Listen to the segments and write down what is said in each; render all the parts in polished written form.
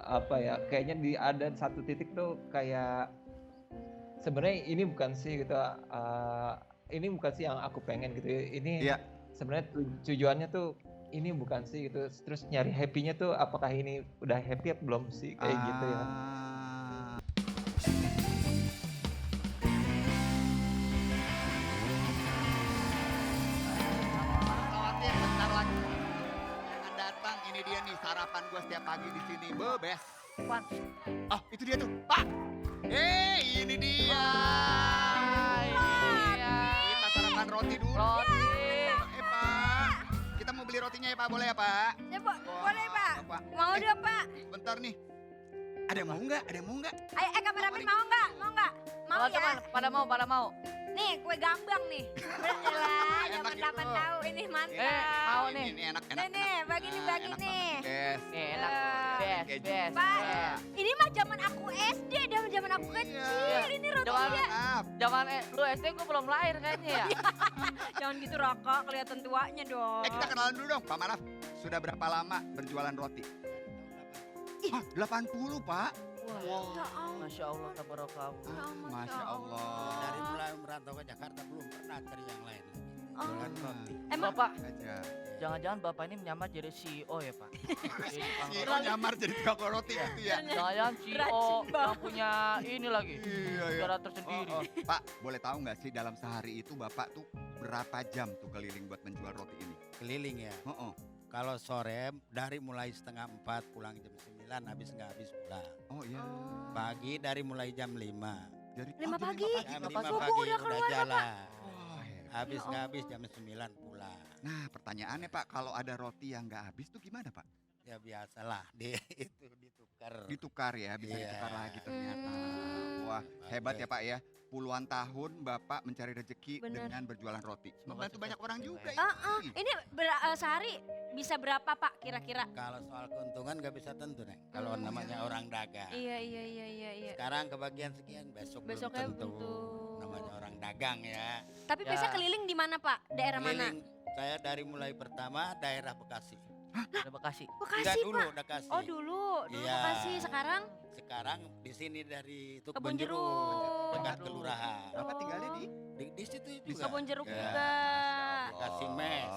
apa ya, kayaknya ada satu titik tuh kayak sebenarnya ini bukan sih gitu, ini bukan sih yang aku pengen gitu. Ini Iya. sebenarnya tujuannya tuh ini bukan sih gitu. Terus nyari happy-nya tuh apakah ini udah happy apa belum sih kayak gitu ya. Ah. Khawatir bentar lagi akan datang. Ini dia nih sarapan gua setiap pagi di sini. Bebes. Oh, itu dia tuh. Pak. Ini dia. Kita sarapan roti dulu. Pak. Kita mau beli rotinya ya, Pak. Boleh ya, Pak? Ya, Pak. Boleh, Pak. Pak. Mau dong, Pak. Bentar nih. Ada yang mau nggak? Ada yang mau nggak? Ayo, kameramen mau nggak? Mau nggak? Mau ya? Pada mau. Nih, kue gambang nih. Beneran, Enak zaman 8 itu. tahun ini mantap. mau nih. Ini enak. Nih, bagi nih, bagi enak nih. banget, guys. Nih enak, Keju. best. Pak, ini mah zaman aku SD, zaman aku kecil. Ini rotinya. Maaf. Zaman lu SD gue belum lahir kayaknya ya. Jangan gitu Raka, kelihatan tuanya dong. Kita kenalan dulu dong, Pak Manaf. Sudah berapa lama berjualan roti? Hah, 80, Pak. Ya Allah. Masya Allah, tabarakallah. Masya Allah. Dari mulai merantau ke Jakarta belum pernah cari yang lain lagi. Jualan roti. Emang Bapak, Aja. jangan-jangan bapak ini menyamar jadi CEO ya Pak? Jadi tukang Si roti. Iro nyamar jadi tukang roti gitu ya. Jangan-jangan CEO yang punya ini lagi, Iya, iya. negara tersendiri. Pak, boleh tahu nggak sih dalam sehari itu Bapak tuh berapa jam tuh keliling buat menjual roti ini? Keliling ya. Oh, Kalau sore dari mulai setengah 4 pulang jam 9 habis nggak habis pulang. oh iya. Pagi dari mulai jam 5. Dari 5 jam pagi. Jam Bapak 5 subuh pagi udah keluar, jalan. Wah, hebat. Habis Ya nggak habis jam 9 pulang. Nah, pertanyaannya Pak, kalau ada roti yang nggak habis tuh gimana Pak? Ya biasalah itu ditukar. Ditukar ya, bisa Iya. ditukar lagi ternyata. Wah, hebat ya Pak ya. Puluhan tahun Bapak mencari rezeki Bener. dengan berjualan roti. Semoga Membantu sukses banyak orang terus, juga Pak. ini. Ini sehari bisa berapa Pak kira-kira? Kalau soal keuntungan nggak bisa tentu nih. Kalau namanya orang dagang. Iya. Sekarang kebagian sekian, besok Besoknya belum tentu. tentu. Namanya orang dagang ya. Tapi Ya. biasa keliling di mana Pak? Daerah mana? Keliling, saya dari mulai pertama daerah Bekasi. Udah Bekasi. Bekasi Enggak dulu Pak. Bekasi. Oh dulu Iya. Bekasi. Sekarang Sekarang di sini dari itu Kebun Jeruk. dekat Aduh. kelurahan. Bapak tinggalnya Di situ Di juga. Kebun Jeruk Ya. juga. Bekasi mes.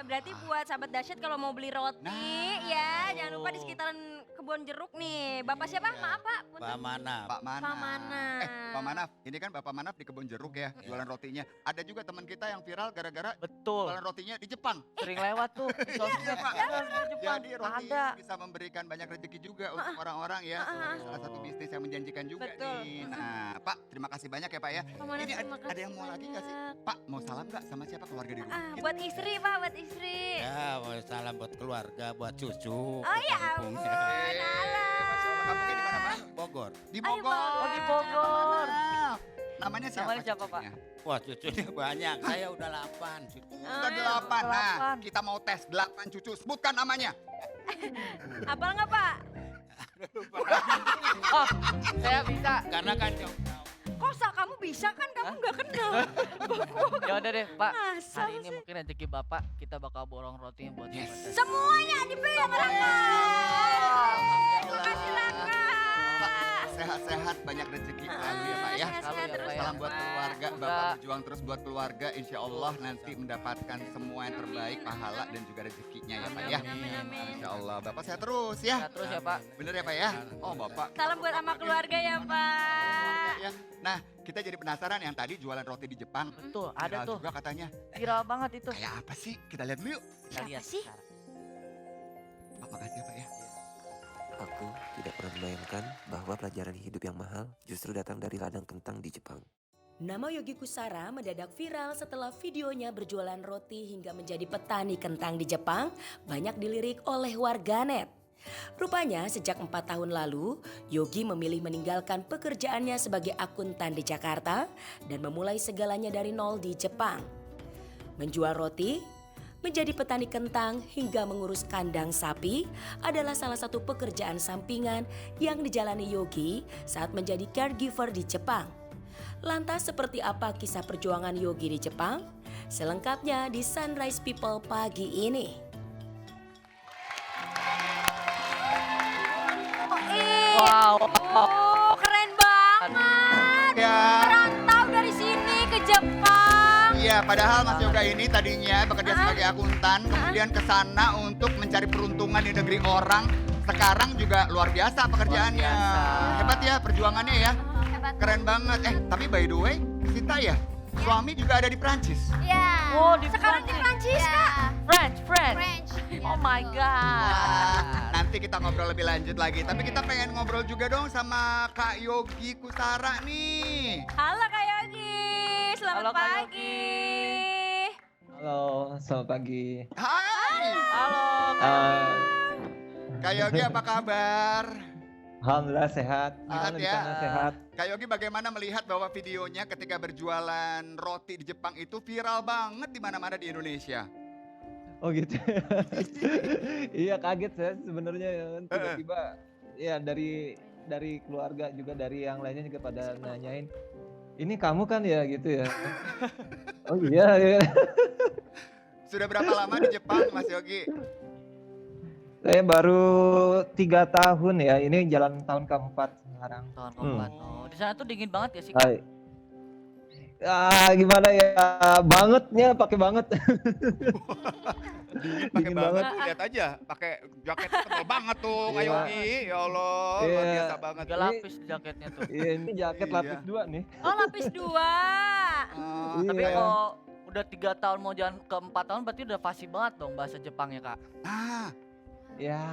Berarti buat sahabat dahsyat kalau mau beli roti Nah. ya jangan lupa di sekitaran Kebun Jeruk nih. Bapak siapa? Iya. Maaf Pak. Punten. Pak Mana. Pak Manaf. Pak Manaf. Pak Manaf, ini kan Bapak Manaf di Kebun Jeruk ya, Iya. jualan rotinya. Ada juga teman kita yang viral gara-gara Betul. jualan rotinya di Jepang. Sering lewat tuh di sosmed. Iya, Pak. Bener, di Jepang. Jadi roti Ada. ini bisa memberikan banyak rezeki juga untuk orang-orang ya. Salah satu bisnis yang menjanjikan juga Betul. nih. Nah, Pak, terima kasih banyak ya Pak ya. Pak Manaf, Ini terima ada yang mau kasih lagi nggak sih? banyak. Pak, mau salam nggak sama siapa keluarga di rumah? Gitu. Buat istri Pak, buat istri. Ya, mau salam buat keluarga, buat cucu. Oh ya kampung. ampun, alah. Masya Allah, kampungnya di mana Pak? Bogor. Di Ayo, Bogor. Bogor. Oh, di Bogor. Namanya siapa? Namanya siapa, Pak? cucunya? Wah, cucunya banyak. Saya udah 8 cucu. Udah Ayo, 8. Nah, delapan. kita mau tes 8 cucu. Sebutkan namanya. Apal nggak Pak? Oh, saya bisa. Karena kan jauh. Kosa kamu bisa kan? Kamu nggak kenal. Ya udah deh, Pak. Masa Hari ini sih? mungkin rezeki Bapak kita bakal borong rotinya buat Yes. Bapak. Semuanya dipegang Raka. Terima kasih Raka. Sehat-sehat, banyak rezeki selalu ya Pak ya. Sehat-sehat Selalu ya, terus Pak ya. Salam buat keluarga, Semoga- Bapak berjuang terus buat keluarga. Insya Allah nanti mendapatkan semua yang terbaik, pahala dan juga rezekinya ya Pak ya. Amin, amin. Insya Allah, Bapak sehat terus ya. Sehat terus ya, Pak. Bener ya Pak ya? Oh Bapak. Salam buat sama keluarga ya Pak. Ya. Nah, kita jadi penasaran yang tadi jualan roti di Jepang. Betul, ada Viral tuh. juga katanya. Viral banget itu. Kayak apa sih? Kita lihat dulu yuk. Kita Siapa lihat sih? sekarang. Pak, makasih ya Pak ya. Aku tidak pernah membayangkan bahwa pelajaran hidup yang mahal justru datang dari ladang kentang di Jepang. Nama Yogi Kusara mendadak viral setelah videonya berjualan roti hingga menjadi petani kentang di Jepang banyak dilirik oleh warganet. Rupanya sejak 4 tahun lalu, Yogi memilih meninggalkan pekerjaannya sebagai akuntan di Jakarta dan memulai segalanya dari nol di Jepang. Menjual roti, menjadi petani kentang hingga mengurus kandang sapi adalah salah satu pekerjaan sampingan yang dijalani Yogi saat menjadi caregiver di Jepang. Lantas seperti apa kisah perjuangan Yogi di Jepang? Selengkapnya di Sunrise People pagi ini. Wow. Oh, keren banget. Ya. Merantau dari sini ke Jepang. Iya, padahal Mas Yoga ini tadinya bekerja sebagai akuntan, kemudian ke sana untuk mencari peruntungan di negeri orang. Sekarang juga luar biasa pekerjaannya. Luar biasa. Hebat ya perjuangannya ya. Hebat. Keren banget. Tapi by the way, Sita ya, suami juga ada di Prancis. Iya. Oh, di Sekarang di Prancis, Kak. French. French. Oh my God. Wah, nanti kita ngobrol lebih lanjut lagi. Tapi kita pengen ngobrol juga dong sama Kak Yogi Kusara nih. Halo Kak Yogi, selamat Halo, Kak pagi. Halo, selamat pagi. Hai, Halo. Eh, Kak Yogi apa kabar? Alhamdulillah sehat. Sehat Gimana di ya? sana, sehat? Kak Yogi bagaimana melihat bahwa videonya ketika berjualan roti di Jepang itu viral banget di mana-mana di Indonesia? Oh gitu. Iya kaget saya sebenarnya ya kan, tiba-tiba ya dari keluarga juga dari yang lainnya juga pada nanyain. Ini kamu kan ya gitu ya. Oh iya ya. Sudah berapa lama di Jepang, Mas Yogi? Saya baru 3 tahun ya. Ini jalan tahun keempat sekarang. Tahun keempat. Oh, di sana tuh dingin banget ya sih, Kak? Hai. Gimana ya, bangetnya pakai banget. Pakai Dingin banget banget. tuh, lihat aja, pakai jaket tebal banget tuh, Kak Iya. Yogi. Ya Allah, luar Iya. biasa banget. 3 lapis jaketnya tuh. Iya, ini jaket Iya. lapis 2 nih. Oh, lapis 2. Tapi Iya. kalau udah 3 tahun mau jalan ke 4 tahun berarti udah fasih banget dong bahasa Jepangnya, Kak. Ya,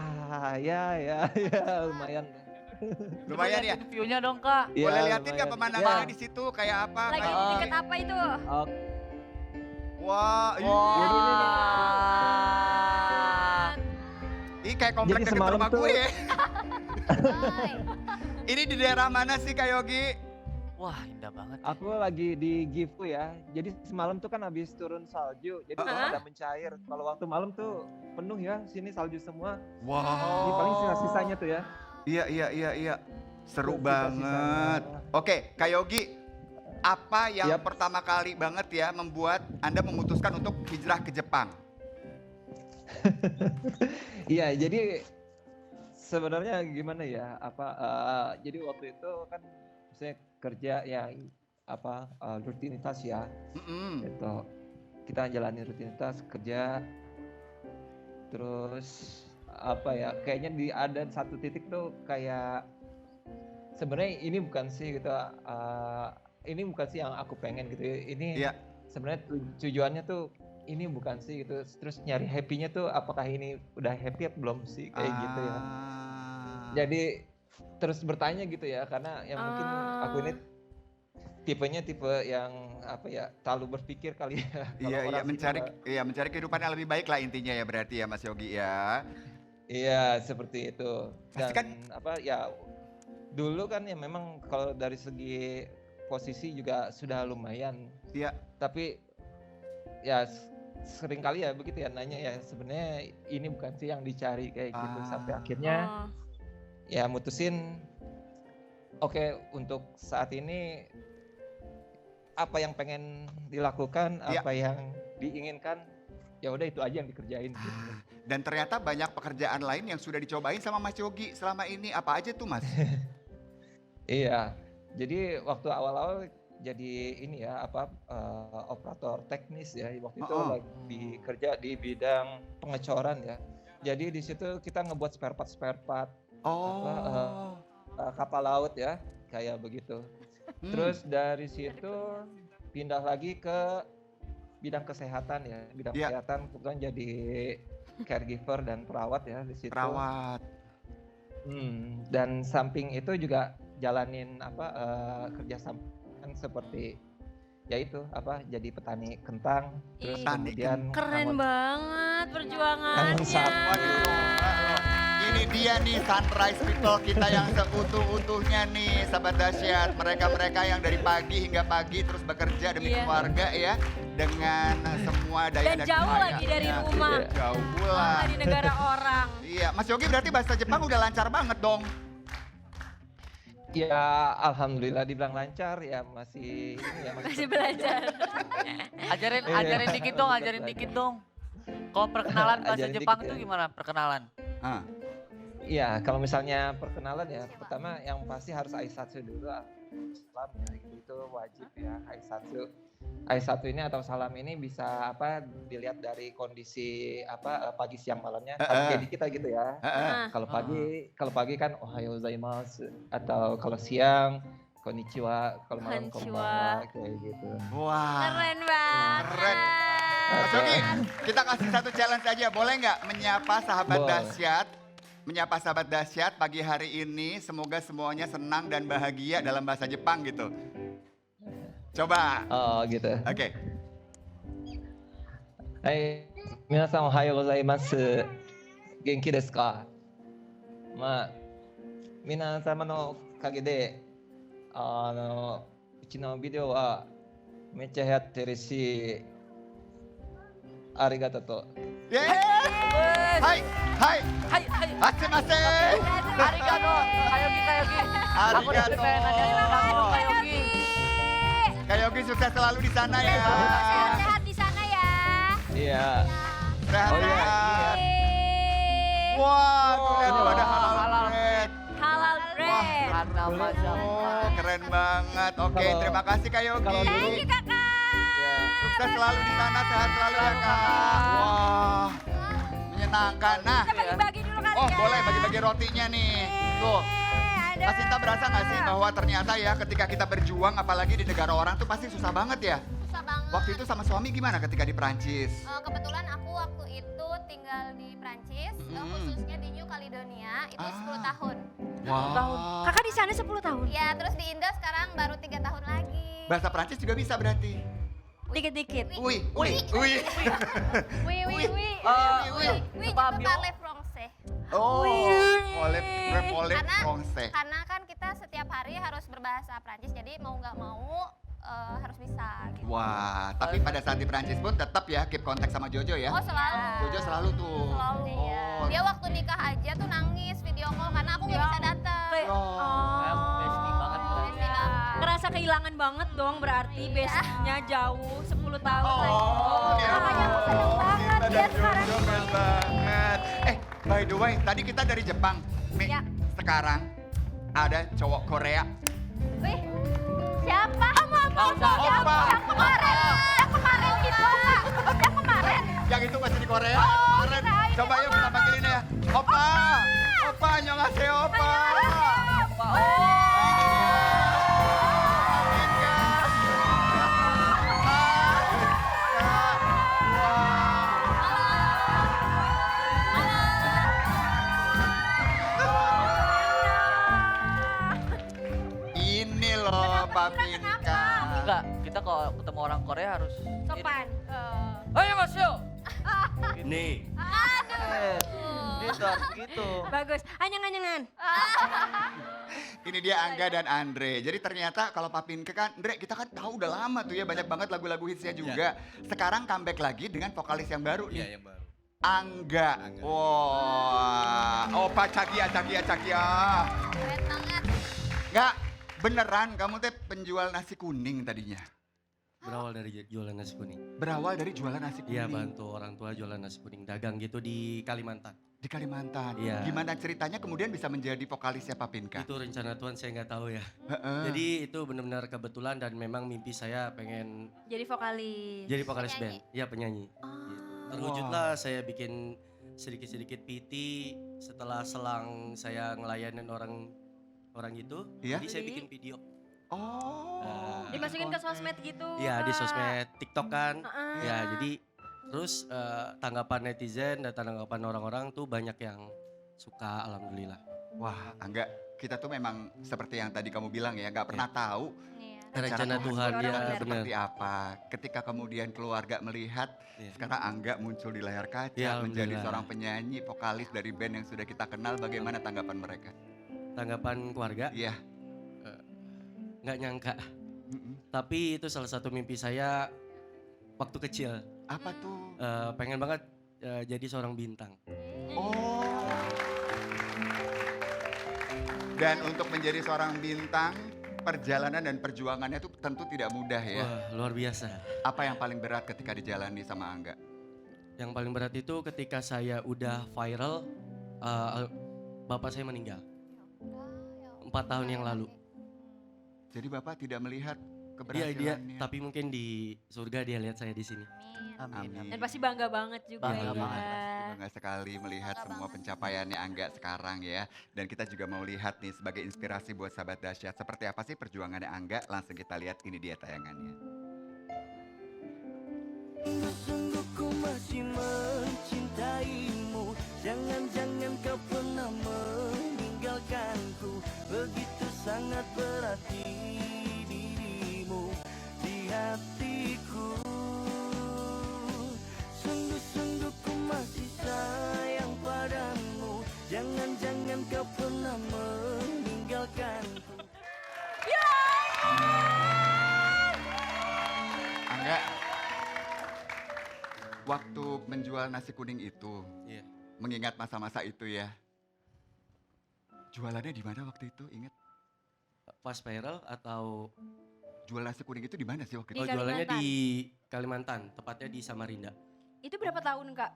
lumayan. Lumayan ya. Liatin view-nya dong, Kak. Ya, Boleh liatin nggak lumayan. pemandangannya Ya. di situ kayak apa? Lagi Kak di Yogi? dekat apa itu? Oke. Wah, ini kayak komplek Jadi dekat semalam rumah tuh- gue. Hai. Ini di daerah mana sih Kak Yogi? Wah, indah banget. Aku lagi di Gifu ya. Jadi semalam tuh kan habis turun salju. Jadi udah mencair. Kalau waktu malam tuh penuh ya, sini salju semua. Ini paling sisa-sisanya tuh ya. Iya. Seru Sisa-sisanya. banget. Oke, Kak Yogi, apa yang Yap. pertama kali banget ya membuat Anda memutuskan untuk hijrah ke Jepang? Iya, jadi sebenarnya gimana ya? Jadi waktu itu kan saya kerja ya rutinitas ya. Mm-mm. Gitu. Kita jalani rutinitas kerja. Terus kayaknya ada satu titik tuh kayak sebenarnya ini bukan sih gitu. Ini bukan sih yang aku pengen gitu. Ini Iya. sebenarnya tujuannya tuh ini bukan sih gitu. Terus nyari happy-nya tuh apakah ini udah happy atau belum sih kayak gitu ya. Jadi terus bertanya gitu ya karena yang mungkin aku ini tipenya tipe yang terlalu berpikir kali ya. Kalau Iya, orang sih mencari kehidupan yang lebih baik lah intinya ya berarti ya Mas Yogi ya. Iya, seperti itu. Pasti Dan dulu kan ya memang kalau dari segi posisi juga sudah lumayan. Iya. Tapi ya sering kali ya begitu ya nanya ya sebenarnya ini bukan sih yang dicari kayak gitu sampai akhirnya ya mutusin oke, untuk saat ini apa yang pengen dilakukan, Iya. apa yang diinginkan, ya udah itu aja yang dikerjain. gitu. Dan ternyata banyak pekerjaan lain yang sudah dicobain sama Mas Yogi selama ini. Apa aja tuh Mas? Iya, jadi waktu awal-awal jadi ini ya operator teknis ya waktu itu lagi kerja di bidang pengecoran ya. Jadi di situ kita ngebuat spare part kapal laut ya kayak begitu. Terus dari situ pindah lagi ke bidang kesehatan ya, bidang kesehatan kebetulan jadi caregiver dan perawat ya di situ. Perawat. Dan samping itu juga jalanin kerja sampingan seperti yaitu jadi petani kentang, terus kemudian Keren banget perjuangannya. Ini dia nih sunrise people kita yang seutuh-utuhnya nih sahabat dahsyat. Mereka-mereka yang dari pagi hingga pagi terus bekerja demi keluarga ya. Dengan semua daya Dan jauh lagi dari rumah. Jauh pula. Di negara orang. Iya, Mas Yogi berarti bahasa Jepang udah lancar banget dong. Ya alhamdulillah dibilang lancar ya masih ini ya Masih belajar. Ajarin dikit dong, ajarin dikit dong. Kalau perkenalan bahasa Ajarin Jepang dikit itu ya. gimana perkenalan? Iya, kalau misalnya perkenalan ya, pertama yang pasti harus Aisatsu dulu. Salam ya, itu wajib ya Aisatsu. Aisatsu ini atau salam ini bisa dilihat dari kondisi pagi siang malamnya. Sama kayak di kita gitu ya. Kalau pagi kan ohayou gozaimasu atau kalau siang konnichiwa, kalau malam konbanwa kayak gitu. Wah. Keren banget. Keren. Mas Yogi, kita kasih satu challenge aja, boleh nggak menyapa sahabat Boleh. dahsyat? Menyapa sahabat dahsyat pagi hari ini, semoga semuanya senang dan bahagia dalam bahasa Jepang gitu. Coba. Oh gitu. Oke. Hai, minasan ohayou gozaimasu. Genki desu ka? Minasama no kage de, うちのビデオはめっちゃ流行ってるし、ありがとう。 Yeay. Hai, hai. Hai, hai. Matsemase. Arigato. Kayogi, Kayogi. Aku udah Arigato. pengen nanya tentang kamu, Kayogi. Kak Yogi sukses selalu di sana ya. Sehat-sehat di sana ya. Iya. Sehat-sehat. Yeay. Wah, tuh lihat tuh ada Halal. halal bread. Halal bread. Karena macam. Oh, keren banget. Oke, Kalau- terima kasih Kak Yogi. kalau dulu- Thank you kakak. Ya. Sukses selalu di sana, sehat selalu ya Kak. Wah, menyenangkan. Nah, Kita bagi-bagi dulu kali oh ya. boleh bagi-bagi rotinya nih. Tuh, Ada. Mas Sinta berasa nggak sih bahwa ternyata ya ketika kita berjuang apalagi di negara orang tuh pasti susah banget ya. Susah banget. Waktu itu sama suami gimana ketika di Prancis? Kebetulan aku waktu itu tinggal di Prancis, khususnya di New Caledonia, itu 10 tahun. Wah. Kakak di sana 10 tahun. Ya, terus di Indo sekarang baru 3 tahun lagi. Bahasa Prancis juga bisa berarti. Dikit-dikit. Ui, ui, ui. Oui, oui, oui. oui. Oui, je peux parler français. Oh, oleh Karena- Francais. Karena kan kita setiap hari harus berbahasa Prancis, jadi mau nggak mau harus bisa gitu. Wah, tapi pada saat di Prancis pun tetap ya keep kontak sama Jojo ya. Oh, selalu. Jojo selalu tuh. Selalu. Oh. Dia waktu nikah aja tuh nangis video call karena aku nggak bisa datang. Bestie banget. Bestie banget. Ngerasa kehilangan banget dong berarti bestinya jauh 10 tahun. Oh, ya Makanya aku seneng ampun, banget Sinta dia dan sekarang Jojo ini. keren banget. By the way, tadi kita dari Jepang. Mi, Ya. sekarang ada cowok Korea. Wih, siapa? Nggak usah. Opa. Yang kemarin itu. Yang kemarin. Yang itu masih di Korea. Oh, Kemarin. kirain Coba yuk kita panggilin ya. Opa. Opa, annyeonghaseyo, Opa. Ini loh Papinka. Enggak, kita kalau ketemu orang Korea harus Sopan. Ayo Mas Yo. Nih, Gitu, harus gitu. Bagus. Anyang-anyangan. Ini dia Angga dan Andre. Jadi ternyata kalau Papinka kan, Andre kita kan tahu udah lama tuh ya banyak banget lagu-lagu hitsnya juga. Sekarang comeback lagi dengan vokalis yang baru nih. iya yang baru. Angga. Angga. Wah, opa cakia. Keren banget. Nggak, beneran kamu teh penjual nasi kuning tadinya. Berawal dari jualan nasi kuning. Berawal dari jualan nasi kuning. Iya, bantu orang tua jualan nasi kuning dagang gitu di Kalimantan. Di Kalimantan. Iya. Gimana ceritanya kemudian bisa menjadi vokalisnya Papinka? Itu rencana Tuhan saya nggak tahu ya. Heeh. Jadi itu benar-benar kebetulan dan memang mimpi saya pengen Jadi vokalis. jadi vokalis Penyanyi. band. Iya, penyanyi. Gitu. Terwujudlah saya bikin sedikit-sedikit PT setelah selang saya ngelayanin orang itu. Iya. Jadi saya bikin video. Oh. Nah, Dimasukin ke sosmed gitu. Iya, di Kak. sosmed TikTok kan. Heeh. Ya, jadi terus tanggapan netizen dan tanggapan orang-orang tuh banyak yang suka, alhamdulillah. Wah, Angga, kita tuh memang seperti yang tadi kamu bilang ya, nggak pernah tahu Iya. Rencana Tuhan, itu ya seperti benar. apa. Ketika kemudian keluarga melihat, Iya. sekarang Angga muncul di layar kaca, Ya, menjadi alhamdulillah. seorang penyanyi, vokalis dari band yang sudah kita kenal. Bagaimana tanggapan mereka? Tanggapan keluarga Iya. nggak nyangka. Mm-mm. Tapi itu salah satu mimpi saya waktu kecil. Apa tuh? Pengen banget jadi seorang bintang. Oh. Dan untuk menjadi seorang bintang, perjalanan dan perjuangannya itu tentu tidak mudah ya. Wah, luar biasa. Apa yang paling berat ketika dijalani sama Angga? Yang paling berat itu ketika saya udah viral, bapak saya meninggal. Ya 4 tahun yang lalu. Jadi Bapak tidak melihat Dia keberhasilannya. tapi mungkin di surga dia lihat saya di sini. Amin. Amin. Dan pasti bangga banget juga Bangga ya. banget. Bangga sekali melihat Bangga semua banget. pencapaiannya Angga sekarang ya. Dan kita juga mau lihat nih sebagai inspirasi buat sahabat dahsyat. Seperti apa sih perjuangannya Angga? Langsung kita lihat, ini dia tayangannya. Sungguh ku masih mencintaimu. Jangan-jangan kau pernah meninggalkanku. Begitu sangat berarti dirimu di hatiku. Sungguh-sungguh ku masih sayang padamu. Jangan-jangan kau pernah meninggalkanku. Angga, waktu menjual nasi kuning itu, Iya. mengingat masa-masa itu ya. Jualannya di mana waktu itu? Ingat? Pas viral atau Jual nasi kuning itu di mana sih waktu Di itu? jualannya Kalimantan. di Kalimantan, tepatnya di Samarinda. Itu berapa tahun Kak?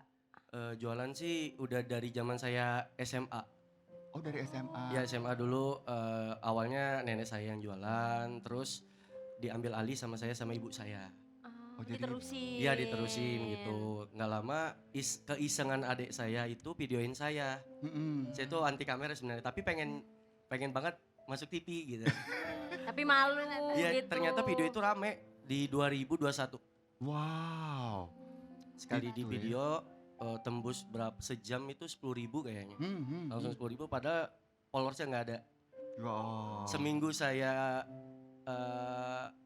Jualan sih udah dari zaman saya SMA. Oh, dari SMA. Ya SMA dulu awalnya nenek saya yang jualan, terus diambil alih sama saya sama ibu saya. Oh, jadi- Diterusin. Iya diterusin gitu. Nggak lama keisengan adik saya itu videoin saya. Mm-mm. Saya tuh anti kamera sebenarnya, tapi pengen banget masuk TV gitu. Tapi malu Iya gitu. ternyata video itu rame di 2021. Wow. Sekali di Gitu ya. video tembus berapa sejam itu 10.000 kayaknya. Langsung 10.000 padahal followersnya nggak ada. Wow. Seminggu saya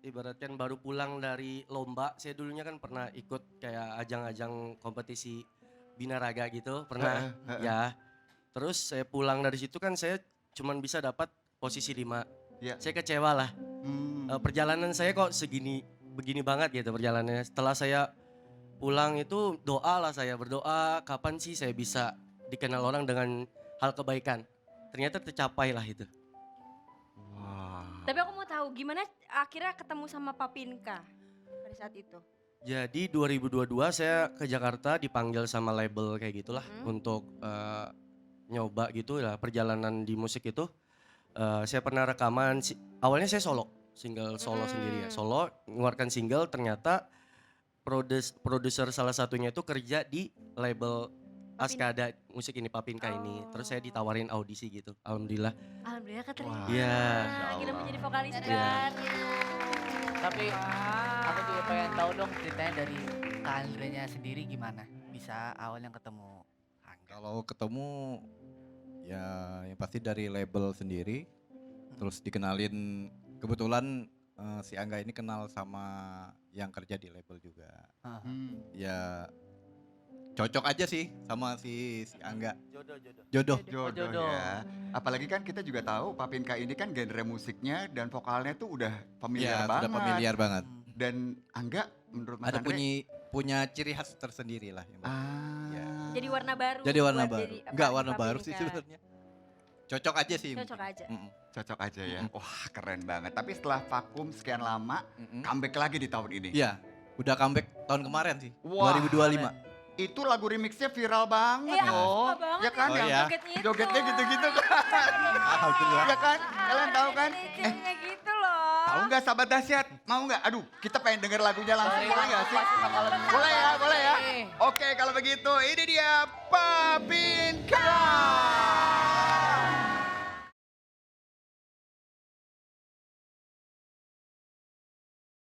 ibaratkan baru pulang dari lomba. Saya dulunya kan pernah ikut kayak ajang-ajang kompetisi binaraga gitu, pernah ya. Terus saya pulang dari situ kan saya cuman bisa dapat posisi 5. Ya. Saya kecewa lah. Perjalanan saya kok begini banget gitu perjalanannya. Setelah saya pulang itu doa lah, saya berdoa kapan sih saya bisa dikenal orang dengan hal kebaikan. Ternyata tercapai lah itu. Tapi aku mau tahu gimana akhirnya ketemu sama Papinka pada saat itu. Jadi 2022 saya ke Jakarta dipanggil sama label kayak gitulah untuk nyoba gitu lah perjalanan di musik itu. Saya pernah rekaman, awalnya saya single solo sendiri ya. Solo mengeluarkan single, ternyata produser salah satunya itu kerja di label Askada musik ini, Papinka ini. Terus saya ditawarin audisi gitu. Alhamdulillah. Alhamdulillah keterima. Iya. Akhirnya menjadi vokalis Iya. baru. Tapi aku juga pengen tahu dong ceritanya dari Kak Andrenya sendiri gimana bisa awalnya ketemu Angga. Kalau ketemu ya yang pasti dari label sendiri, terus dikenalin kebetulan si Angga ini kenal sama yang kerja di label juga. Ya cocok aja sih sama si Angga. Jodoh. Jodoh ya. Apalagi kan kita juga tahu Papinka ini kan genre musiknya dan vokalnya tuh udah familiar Ya, banget. sudah familiar banget. Dan Angga menurut Mas Ada Andre punya ciri khas tersendiri lah. Ya. Jadi warna baru. Jadi warna buat baru. jadi Enggak apa, warna baru sih Papinka. sebenarnya. Cocok aja sih. Cocok aja. Cocok aja ya. Wah, keren banget. Tapi setelah vakum sekian lama, comeback lagi di tahun ini. Iya, udah comeback tahun kemarin sih. Wah, 2025. Itu lagu remixnya viral banget. Iya, aku suka banget ya kan? Oh, yang iya. jogetnya gitu-gitu kan. Alhamdulillah. Ya kan? Kalian tahu kan? Kayak gitu loh. Tahu nggak sahabat dahsyat? Mau nggak? Aduh, kita pengen denger lagunya langsung. Sorry, Boleh nggak sih? Boleh ya, boleh ya. Oke, kalau begitu ini dia Papinka.